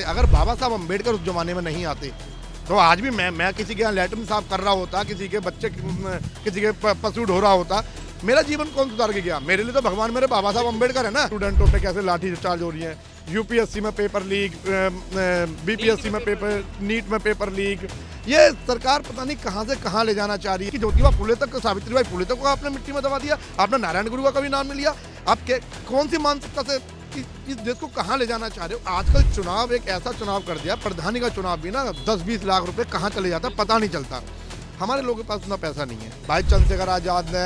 अगर बाबा साहब अम्बेडकर उस जमाने में नहीं आते तो आज भी मैं किसी के यहाँ लैट्रिन साफ कर रहा होता, किसी के बच्चे किसी के पशु ढो रहा होता, मेरा जीवन कौन सुधार के गया? मेरे लिए तो भगवान मेरे बाबा साहब अम्बेडकर है ना। स्टूडेंटों पे कैसे लाठी चार्ज हो रही है, यूपीएससी में पेपर लीक, बीपीएससी में पेपर, नीट में पेपर लीक, ये सरकार पता नहीं कहाँ से कहाँ ले जाना चाह रही है। कि ज्योतिबा फुले तक, सावित्रीबाई फुले तक को आपने मिट्टी में दबा दिया, आपने नारायण गुरु का भी नाम नहीं लिया। आप कौन सी मानसिकता से इस देश को कहाँ ले जाना चाह रहे हो? आजकल चुनाव एक ऐसा चुनाव कर दिया, प्रधानी का चुनाव भी ना 10-20 लाख रुपए कहाँ चले जाता है पता नहीं चलता। हमारे लोगों के पास इतना पैसा नहीं है। भाई चंद्रशेखर आजाद ने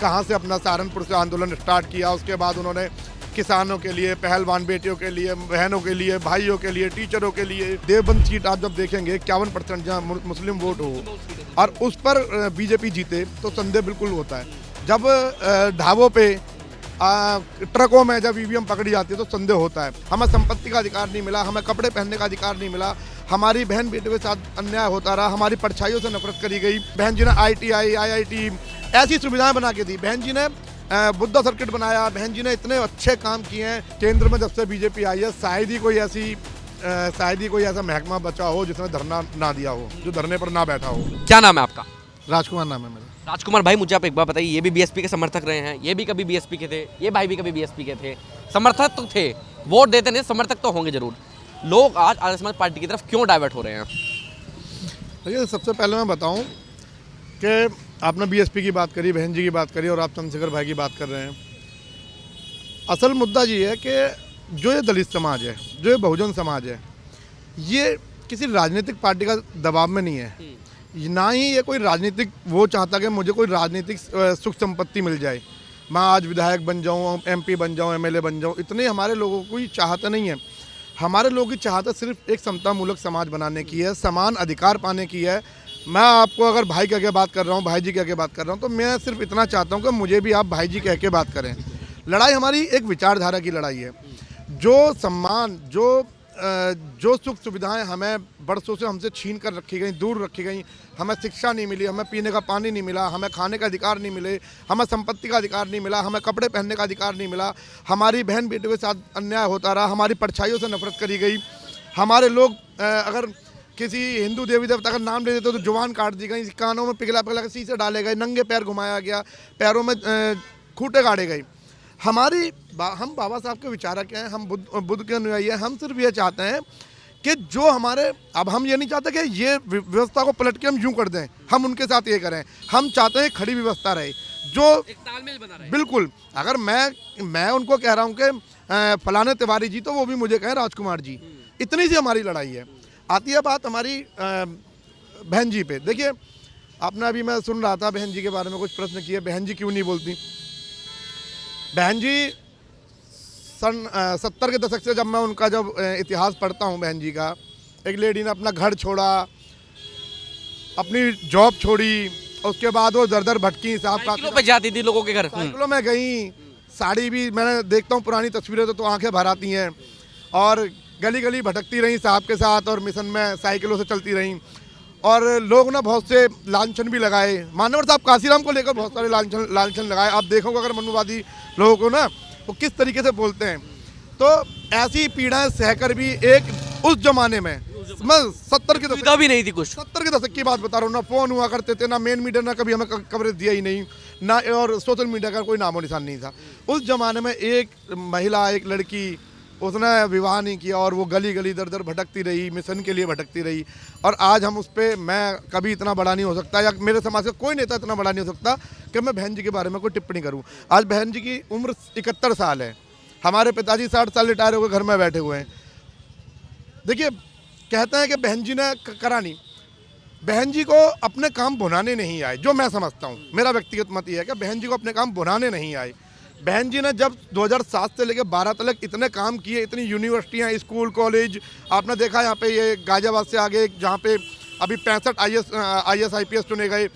कहाँ से अपना सहारनपुर से आंदोलन स्टार्ट किया, उसके बाद उन्होंने किसानों के लिए, पहलवान बेटियों के लिए, बहनों के लिए, भाइयों के लिए, टीचरों के लिए, देवबंद सीट आप जब देखेंगे 51% जहाँ मुस्लिम वोट हो और उस पर बीजेपी जीते तो संदेह बिल्कुल होता है। जब ढाबों पे ट्रकों में जब ईवीएम पकड़ी जाती है तो संदेह होता है। हमें संपत्ति का अधिकार नहीं मिला, हमें कपड़े पहनने का अधिकार नहीं मिला, हमारी बहन बेटियों के साथ अन्याय होता रहा, हमारी परछाइयों से नफरत करी गई। बहन जी ने ITI, IIT ऐसी सुविधाएं बना के दी, बहन जी ने बुद्धा सर्किट बनाया, बहन जी ने इतने अच्छे काम किए हैं। केंद्र में जब से बीजेपी आई है शायद ही कोई ऐसा महकमा बचा हो जिसने धरना ना दिया हो, जो धरने पर ना बैठा हो। क्या नाम है आपका? राजकुमार नाम है मेरा। राजकुमार भाई, मुझे आप एक बात बताइए, ये भी बीएसपी के समर्थक रहे हैं, ये भी कभी बीएसपी के थे, ये भाई भी कभी बीएसपी के थे, समर्थक तो थे, वोट देते नहीं, समर्थक तो होंगे जरूर। लोग आज आर्य समाज पार्टी की तरफ क्यों डाइवर्ट हो रहे हैं? देखिए, सबसे पहले मैं बताऊं कि आपने बीएसपी की बात करी, बहन जी की बात करी और आप चंद्रशेखर भाई की बात कर रहे हैं। असल मुद्दा ये है कि जो ये दलित समाज है, जो ये बहुजन समाज है, ये किसी राजनीतिक पार्टी का दबाव में नहीं है, ना ही ये कोई राजनीतिक वो चाहता कि मुझे कोई राजनीतिक सुख संपत्ति मिल जाए, मैं आज विधायक बन जाऊँ, MP बन जाऊँ, MLA बन जाऊँ, इतने हमारे लोगों को चाहते नहीं है। हमारे लोगों की चाहत सिर्फ एक समतामूलक समाज बनाने की है, समान अधिकार पाने की है। मैं आपको अगर भाई कह के बात कर रहा हूँ, भाई जी कह के बात कर रहा हूँ, तो मैं सिर्फ इतना चाहता हूँ कि मुझे भी आप भाई जी कह के बात करें। लड़ाई हमारी एक विचारधारा की लड़ाई है। जो सम्मान, जो सुख सुविधाएं हमें बरसों से हमसे छीन कर रखी गई, दूर रखी गई, हमें शिक्षा नहीं मिली, हमें पीने का पानी नहीं मिला, हमें खाने का अधिकार नहीं मिले, हमें संपत्ति का अधिकार नहीं मिला, हमें कपड़े पहनने का अधिकार नहीं मिला, हमारी बहन बेटियों के साथ अन्याय होता रहा, हमारी परछाइयों से नफरत करी गई, हमारे लोग अगर किसी हिंदू देवी देवता का नाम ले देते तो जुबान काट दी गई, कानों में पिघला पिघला के शीशे डाले गए, नंगे पैर घुमाया गया, पैरों में खूंटे गाड़े गए। हम बाबा साहब के विचारक हैं, हम बुद्ध के अनुयायी हैं। हम सिर्फ ये चाहते हैं कि जो हमारे, अब हम ये नहीं चाहते कि ये व्यवस्था को पलट के हम यूं कर दें, हम उनके साथ ये करें। हम चाहते हैं खड़ी व्यवस्था रहे, जो एक तालमेल बना रहे। बिल्कुल, अगर मैं उनको कह रहा हूँ कि फलाने तिवारी जी, तो वो भी मुझे कहें राजकुमार जी। इतनी सी हमारी लड़ाई है। आती है बात हमारी बहन जी पे। देखिए, आपने अभी मैं सुन रहा था बहन जी के बारे में कुछ प्रश्न किए, बहन जी क्यों नहीं बोलती। बहन जी सन 70 के दशक से जब मैं उनका इतिहास पढ़ता हूँ बहन जी का, एक लेडी ने अपना घर छोड़ा, अपनी जॉब छोड़ी, उसके बाद वो दर दर भटकी, साहब पे जाती थी लोगों के घर, साइकिलों में गई, साड़ी भी मैंने देखता हूँ पुरानी तस्वीरें तो आंखें भर आती हैं, और गली गली भटकती रहीं साहब के साथ, और मिशन में साइकिलों से चलती रहीं। और लोग ना बहुत से लांछन भी लगाए, मानवर साहब काशीराम को लेकर बहुत सारे लांछन लगाए। आप देखोगे अगर मनुवादी लोगों को ना, वो किस तरीके से बोलते हैं। तो ऐसी पीड़ाएं सहकर भी एक उस जमाने में, मैं 70 के दशक भी नहीं थी, कुछ 70 के दशक की बात बता रहा हूँ, ना फोन हुआ करते थे, ना मेन मीडिया ने कभी हमें कवरेज दिया ही नहीं, ना और सोशल मीडिया का कोई नामो निशान नहीं था। उस जमाने में एक महिला, एक लड़की, उसने विवाह नहीं किया और वो गली गली दर दर भटकती रही, मिशन के लिए भटकती रही। और आज हम उस पर, मैं कभी इतना बड़ा नहीं हो सकता, या मेरे समाज का कोई नेता इतना बड़ा नहीं हो सकता कि मैं बहन जी के बारे में कोई टिप्पणी करूं। आज बहन जी की उम्र 71 साल है, हमारे पिताजी 60 साल रिटायर होकर घर में बैठे हुए हैं। देखिए, कहते हैं कि बहन जी ने करा नहीं, बहन जी को अपने काम भुनाने नहीं आए। जो मैं समझता हूँ, मेरा व्यक्तिगत मत ये है कि बहन जी को अपने काम भुनाने नहीं आए। बहन जी ने जब 2007 से लेकर 12 तक इतने काम किए, इतनी यूनिवर्सिटियाँ, स्कूल, कॉलेज, आपने देखा यहाँ पे ये गाजियाबाद से आगे जहाँ पे अभी 65 IAS IPS चुने गए,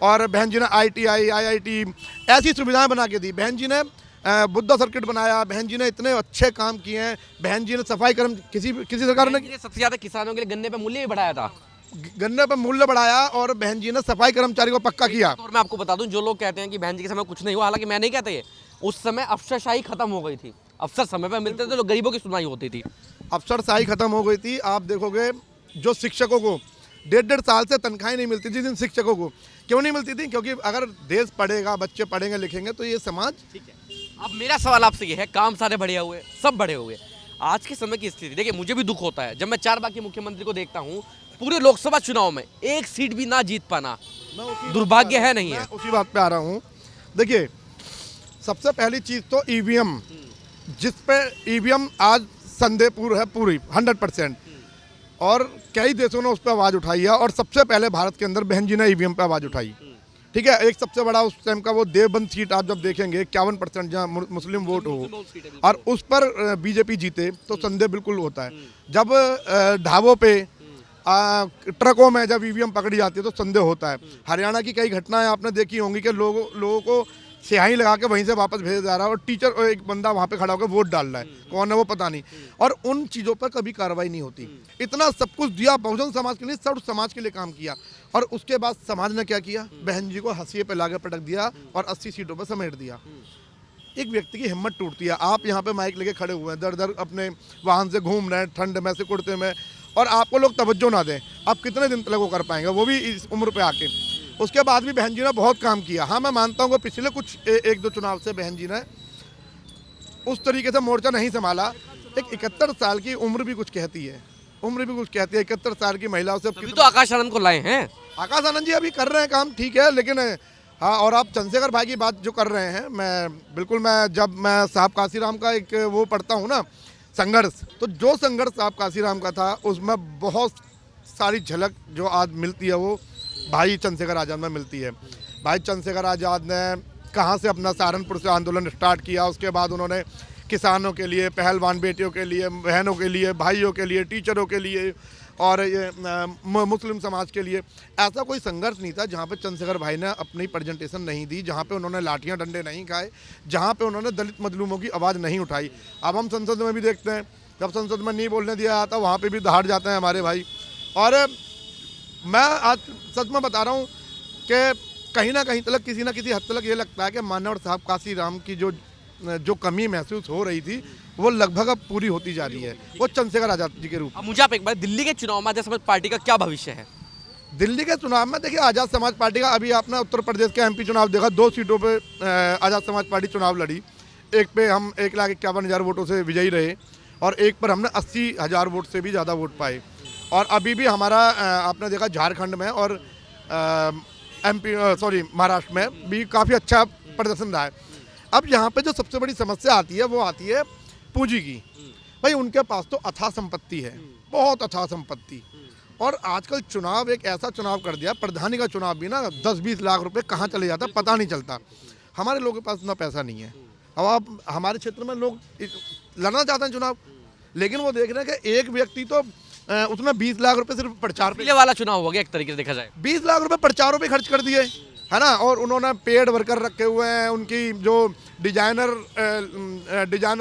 और बहन जी ने ITI, IIT ऐसी सुविधाएं बना के दी। बहन जी ने बुद्धा सर्किट बनाया, बहन जी ने इतने अच्छे काम किए हैं। बहन जी ने सफाई कर्म, किसी सरकार ने सबसे ज़्यादा किसानों के लिए गन्ने पे मूल्य भी बढ़ाया था, गन्ने पर मूल्य बढ़ाया, और बहन जी ने सफाई कर्मचारी को पक्का किया। और मैं आपको बता दूं, जो लोग कहते हैं कि बहन जी के समय कुछ नहीं हुआ, हालांकि मैं नहीं कहता ये, उस समय अफसरशाही खत्म हो गई थी, अफसर समय पे मिलते थे, तो गरीबों की सुनवाई होती थी। अफसरशाही खत्म हो गई थी। आप देखोगे जो शिक्षकों को 1.5 साल से तनख्वाही नहीं मिलती थी, जिन शिक्षकों को क्यों नहीं मिलती थी? क्योंकि अगर देश पढ़ेगा, बच्चे पढ़ेंगे लिखेंगे तो ये समाज। ठीक है, अब मेरा सवाल आपसे ये है, काम सारे बढ़े हुए, सब बढ़े हुए, आज के समय की स्थिति देखिए, मुझे भी दुख होता है जब मैं 4 बार के मुख्यमंत्री को देखता हूँ, पूरे लोकसभा चुनाव में एक सीट भी ना जीत पाना दुर्भाग्य है, नहीं है? मैं उसी बात पे आ रहा हूँ। देखिए, सबसे पहली चीज़ तो ईवीएम, जिस पे ईवीएम आज संदेहपूर्ण है पूरी 100%, और कई देशों ने उस पर आवाज़ उठाई है, और सबसे पहले भारत के अंदर बहन जी ने ईवीएम पे आवाज़ उठाई। ठीक है, एक सबसे बड़ा उस टाइम का वो देवबंद सीट आप जब देखेंगे 51% जहाँ मुस्लिम वोट हो और उस पर बीजेपी जीते तो संदेह बिल्कुल होता है। जब ढाबों पे ट्रकों में जब ईवीएम पकड़ी जाती है तो संदेह होता है। हरियाणा की कई घटनाएं आपने देखी होंगी कि लोगों को स्याही लगा के वहीं से वापस भेजा जा रहा है, और टीचर एक बंदा वहाँ पे खड़ा होकर वोट डाल रहा है, कौन है वो पता नहीं, और उन चीज़ों पर कभी कार्रवाई नहीं होती। इतना सब कुछ दिया बहुजन समाज के लिए, सब समाज के लिए काम किया, और उसके बाद समाज ने क्या किया? बहन जी को हंसिए पे लाके पटक दिया और 80 सीटों पर समेट दिया। एक व्यक्ति की हिम्मत टूटती है। आप यहाँ पे माइक लेके खड़े हुए हैं, दर दर अपने वाहन से घूम रहे हैं, ठंड में से कुर्ते में, और आपको लोग तवज्जो ना दें, आप कितने दिन तक वो कर पाएंगे, वो भी इस उम्र पे आके? उसके बाद भी बहन जी ने बहुत काम किया। हाँ, मैं मानता हूँ कि पिछले कुछ 1-2 चुनाव से बहन जी ने उस तरीके से मोर्चा नहीं संभाला। एक 71 साल की उम्र भी कुछ कहती है, 71 साल की महिलाओं से तो आकाश आनंद को लाए हैं। आकाश आनंद जी अभी कर रहे हैं काम, ठीक है, लेकिन हाँ, और आप चंद्रशेखर भाई की बात जो कर रहे हैं, जब मैं साहब काशीराम का एक वो पढ़ता हूँ ना, संघर्ष, तो जो संघर्ष साहब काशीराम का था उसमें बहुत सारी झलक जो आज मिलती है वो भाई चंद्रशेखर आज़ाद में मिलती है। भाई चंद्रशेखर आज़ाद ने कहाँ से अपना सहारनपुर से आंदोलन स्टार्ट किया, उसके बाद उन्होंने किसानों के लिए, पहलवान बेटियों के लिए, बहनों के लिए, भाइयों के लिए, टीचरों के लिए, और ये मुस्लिम समाज के लिए, ऐसा कोई संघर्ष नहीं था जहाँ पे चंद्रशेखर भाई ने अपनी प्रेजेंटेशन नहीं दी, जहाँ पे उन्होंने लाठियाँ डंडे नहीं खाए, जहाँ पे उन्होंने दलित मजलूमों की आवाज़ नहीं उठाई। अब हम संसद में भी देखते हैं, जब संसद में नहीं बोलने दिया जाता वहाँ पे भी दहाड़ जाते हैं हमारे भाई। और मैं आज सच में बता रहा हूँ कि कहीं ना कहीं तक, किसी ना किसी हद तक ये लगता है कि मानव साहब काशीराम की जो कमी महसूस हो रही थी वो लगभग अब पूरी होती जा रही है, वो चंद्रशेखर आज़ाद जी के रूप में। अब मुझे आप एक बार, दिल्ली के चुनाव में आज़ाद समाज पार्टी का क्या भविष्य है? दिल्ली के चुनाव में देखिए, आज़ाद समाज पार्टी का, अभी आपने उत्तर प्रदेश के एमपी चुनाव देखा, 2 सीटों पे आज़ाद समाज पार्टी चुनाव लड़ी। एक पे हम 1,51,000 वोटों से विजयी रहे, और एक पर हमने 80,000 वोट से भी ज़्यादा वोट पाए। और अभी भी हमारा आपने देखा झारखंड में और महाराष्ट्र में भी काफ़ी अच्छा प्रदर्शन रहा है। अब यहाँ पे जो सबसे बड़ी समस्या आती है वो आती है पूंजी की। भाई उनके पास तो अथाह संपत्ति है, बहुत अथाह संपत्ति, और आजकल चुनाव एक ऐसा चुनाव कर दिया, प्रधानी का चुनाव भी ना 10-20 लाख रुपए कहाँ चले जाता है पता नहीं चलता। हमारे लोगों के पास इतना पैसा नहीं है। अब आप हमारे क्षेत्र में लोग लड़ना चाहते हैं चुनाव, लेकिन वो देख रहे हैं कि एक व्यक्ति तो उसमें 20 लाख रुपए सिर्फ प्रचार पे वाला चुनाव हो गया एक तरीके से देखा जाए, 20 लाख रुपए प्रचारों पे खर्च कर दिए, है ना। और उन्होंने पेड वर्कर रखे हुए हैं, उनकी जो डिजाइनर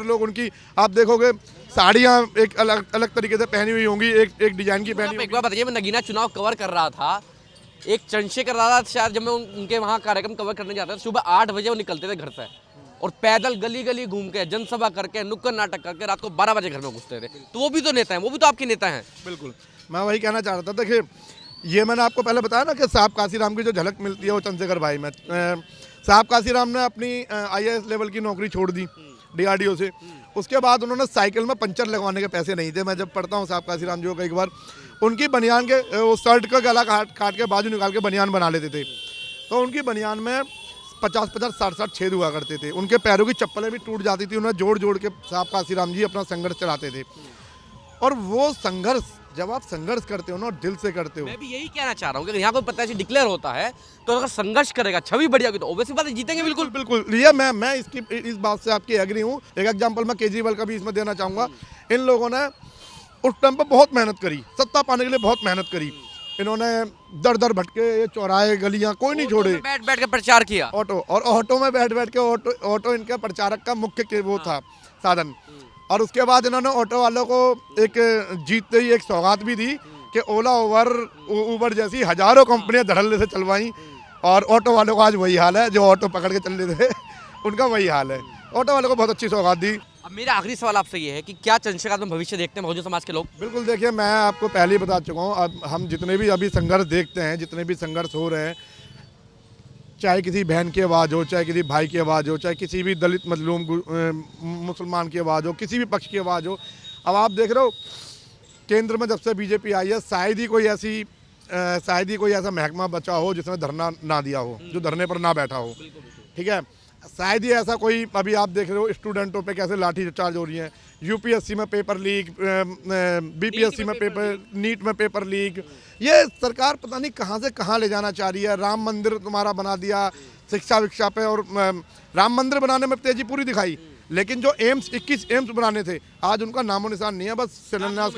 लोग, उनकी आप देखोगे साड़ियाँ एक अलग तरीके से पहनी हुई होंगी, एक डिजाइन की पहनी। एक बार बताइए, मैं नगीना चुनाव कवर कर रहा था, एक चंद्रशेखर आज़ाद शायद, जब मैं उनके वहाँ कार्यक्रम कवर करने जाता था, सुबह 8 बजे वो निकलते थे घर से, और पैदल गली गली घूम के, जनसभा करके, नुक्कड़ नाटक करके रात को 12 बजे घर में घुसते थे। तो वो भी तो नेता हैं, वो भी तो आपके नेता हैं। बिल्कुल, मैं वही कहना चाह रहा था। देखिए, ये मैंने आपको पहले बताया ना कि साहब काशीराम की जो झलक मिलती है वो चंद्रशेखर भाई में। साहब काशीराम ने अपनी IAS लेवल की नौकरी छोड़ दी DRDO से। उसके बाद उन्होंने साइकिल में पंचर लगवाने के पैसे नहीं थे। मैं जब पढ़ता हूँ साहब काशीराम जी को, एक बार उनकी बनियान के वो शर्ट का गला काट के बाजू निकाल के बनियान बना लेते थे, तो उनकी बनियान में 50-50, 60-60 छेद हुआ करते थे। उनके पैरों की चप्पलें भी टूट जाती थी। उन्हें जोड़ के साहब काशीराम जी अपना संघर्ष चलाते थे। और वो संघर्ष, जब आप संघर्ष करते हो ना, दिल से करते हो। मैं भी यही कहना चाह रहा हूँ कि यहाँ कोई प्रत्याशी डिक्लेयर होता है तो अगर संघर्ष करेगा, छवि बढ़िया होगी, तो ऑब्वियसली बात है जीतेंगे। बिल्कुल ये मैं इस बात से आपकी एग्री हूँ। एक एग्जांपल मैं केजरीवाल का भी इसमें देना चाहूँगा। इन लोगों ने उस टाइम पर बहुत मेहनत करी, सत्ता पाने के लिए बहुत मेहनत करी। इन्होंने दर भटके, ये चौराहे गलियाँ कोई नहीं छोड़े, बैठ के प्रचार किया। ऑटो में बैठ के ऑटो इनके प्रचारक का मुख्य वो था, साधन। और उसके बाद इन्होंने ऑटो वालों को एक जीतते ही एक सौगात भी दी कि ओला उबर जैसी हजारों कंपनियां धड़ल्ले से चलवाई, और ऑटो वालों का आज वही हाल है। जो ऑटो पकड़ के चल रहे थे उनका वही हाल है। ऑटो वालों को बहुत अच्छी सौगात दी। अब मेरा आखिरी सवाल आपसे ये है कि क्या चंद्रशेखर में भविष्य देखते हैं बहुजन समाज के लोग? बिल्कुल, देखिए मैं आपको पहले ही बता चुका हूँ, अब हम जितने भी अभी संघर्ष देखते हैं, जितने भी संघर्ष हो रहे हैं, चाहे किसी बहन की आवाज़ हो, चाहे किसी भाई की आवाज़ हो, चाहे किसी भी दलित मजलूम मुसलमान की आवाज़ हो, किसी भी पक्ष की आवाज़ हो, अब आप देख रहे हो केंद्र में जब से बीजेपी आई है शायद ही कोई ऐसा महकमा बचा हो जिसने धरना ना दिया हो, जो धरने पर ना बैठा हो। ठीक है, शायद ही ऐसा कोई, अभी आप देख रहे हो स्टूडेंटों पे कैसे लाठी चार्ज हो रही है, यूपीएससी में पेपर लीक, बीपीएससी में पेपर, नीट में पेपर लीक। ये सरकार पता नहीं कहाँ से कहाँ ले जाना चाह रही है। राम मंदिर तुम्हारा बना दिया शिक्षा विक्षा पे, और राम मंदिर बनाने में तेजी पूरी दिखाई, लेकिन जो 21 एम्स बनाने थे आज उनका नामो निशान नहीं है, बस शिलान्यास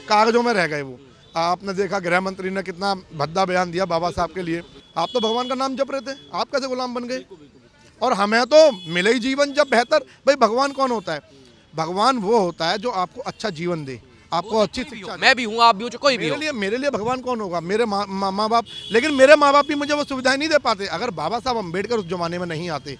कागजों में रह गए वो। आपने देखा गृह मंत्री ने कितना भद्दा बयान दिया बाबा साहब के लिए। आप तो भगवान का नाम जप रहे थे, आप कैसे गुलाम बन गए? और हमें तो मिले ही जीवन जब बेहतर। भाई भगवान कौन होता है? भगवान वो होता है जो आपको अच्छा जीवन दे, आपको अच्छी शिक्षा। मैं भी हूँ, आप भी हो, कोई भी हो। मेरे लिए भगवान कौन होगा? मेरे माँ बाप। लेकिन मेरे माँ बाप भी मुझे वो सुविधाएं नहीं दे पाते। अगर बाबा साहब अम्बेडकर उस जमाने में नहीं आते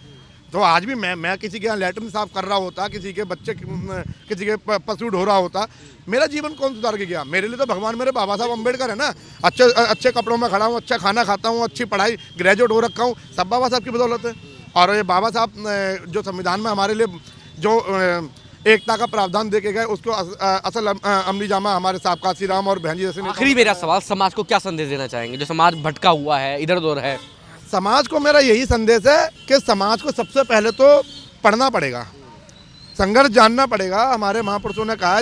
तो आज भी मैं किसी के यहाँ लैट्रिन साफ कर रहा होता, किसी के बच्चे, किसी के पशु ढो रहा होता, मेरा जीवन कौन सुधार के गया? मेरे लिए तो भगवान मेरे बाबा साहब अम्बेडकर है ना। अच्छे कपड़ों में खड़ा हूँ, अच्छा खाना खाता हूँ, अच्छी पढ़ाई, ग्रेजुएट हो रखा हूँ, सब बाबा साहब की बदौलत है। और ये बाबा साहब जो संविधान में हमारे लिए जो एकता का प्रावधान देके गए, उसको असल अमली जामा हमारे साहब काशी राम और बहन जी जैसे। आखिरी मेरा सवाल, समाज को क्या संदेश देना चाहेंगे जो समाज भटका हुआ है, इधर उधर है? समाज को मेरा यही संदेश है कि समाज को सबसे पहले तो पढ़ना पड़ेगा, संघर्ष जानना पड़ेगा। हमारे महापुरुषों ने कहा,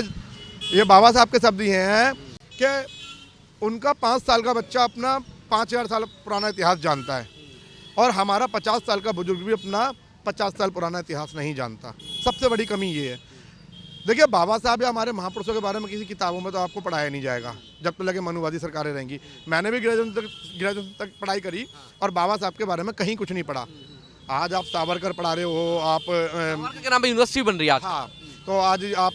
ये बाबा साहब के शब्द ये हैं कि उनका 5 साल का बच्चा अपना 5000 साल पुराना इतिहास जानता है, और हमारा 50 साल का बुजुर्ग भी अपना 50 साल पुराना इतिहास नहीं जानता। सबसे बड़ी कमी ये है। देखिए, बाबा साहब या हमारे महापुरुषों के बारे में किसी किताबों में तो आपको पढ़ाया नहीं जाएगा जब तक लगे मनुवादी सरकारें रहेंगी। मैंने भी ग्रेजुएशन तक पढ़ाई करी और बाबा साहब के बारे में कहीं कुछ नहीं पढ़ा। आज आप सावरकर पढ़ा रहे हो, आप के नाम पे यूनिवर्सिटी बन रही है। हाँ, तो आज आप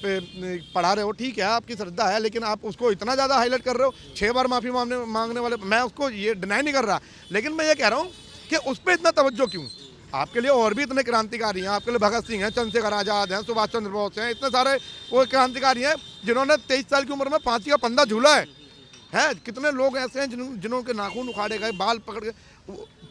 पढ़ा रहे हो, ठीक है, आपकी श्रद्धा है, लेकिन आप उसको इतना ज़्यादा हाईलाइट कर रहे हो। 6 बार माफ़ी मांगने वाले, मैं उसको ये डिनाई नहीं कर रहा, लेकिन मैं ये कह रहा हूँ कि उस पर इतना तवज्जो क्यों? आपके लिए और भी इतने क्रांतिकारी हैं, आपके लिए भगत सिंह हैं, चंद्रशेखर आज़ाद हैं, सुभाष चंद्र बोस हैं, इतने सारे वो क्रांतिकारी हैं जिन्होंने 23 साल की उम्र में फांसी का फंदा झूला है। कितने लोग ऐसे हैं जिन्होंने नाखून उखाड़े गए, बाल पकड़ के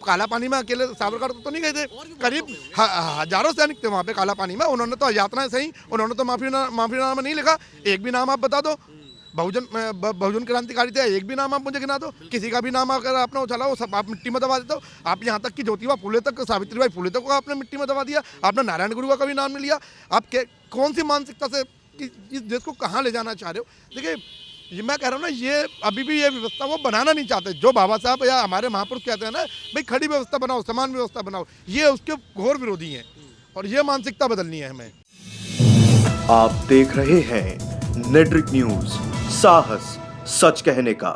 काला पानी में अकेले सावरकर तो नहीं गए थे, करीब हजारों सैनिक थे वहाँ पे काला पानी में। उन्होंने तो यात्राएं सही, उन्होंने तो माफीनामा नहीं लिखा। एक भी नाम आप बता दो, बहुजन क्रांतिकारी थे, एक भी नाम आप मुझे गिना दो। किसी का भी नाम अगर आपने उछाला, वो सब आप मिट्टी में दबा देते हो। आप यहाँ तक कि ज्योतिबा फुले तक, सावित्रीबाई फुले तक को आपने मिट्टी में दबा दिया। आपने नारायण गुरु का कभी नाम नहीं लिया। आप कौन सी मानसिकता से इस देश को कहाँ ले जाना चाह रहे हो? देखिए, ये मैं कह रहा हूँ ना, ये अभी भी ये व्यवस्था वो बनाना नहीं चाहते। जो बाबा साहब या हमारे महापुरुष कहते हैं ना, भाई खड़ी व्यवस्था बनाओ, समान व्यवस्था बनाओ, ये उसके घोर विरोधी हैं, और ये मानसिकता बदलनी है हमें। आप देख रहे हैं नेट्रिक न्यूज, साहस सच कहने का।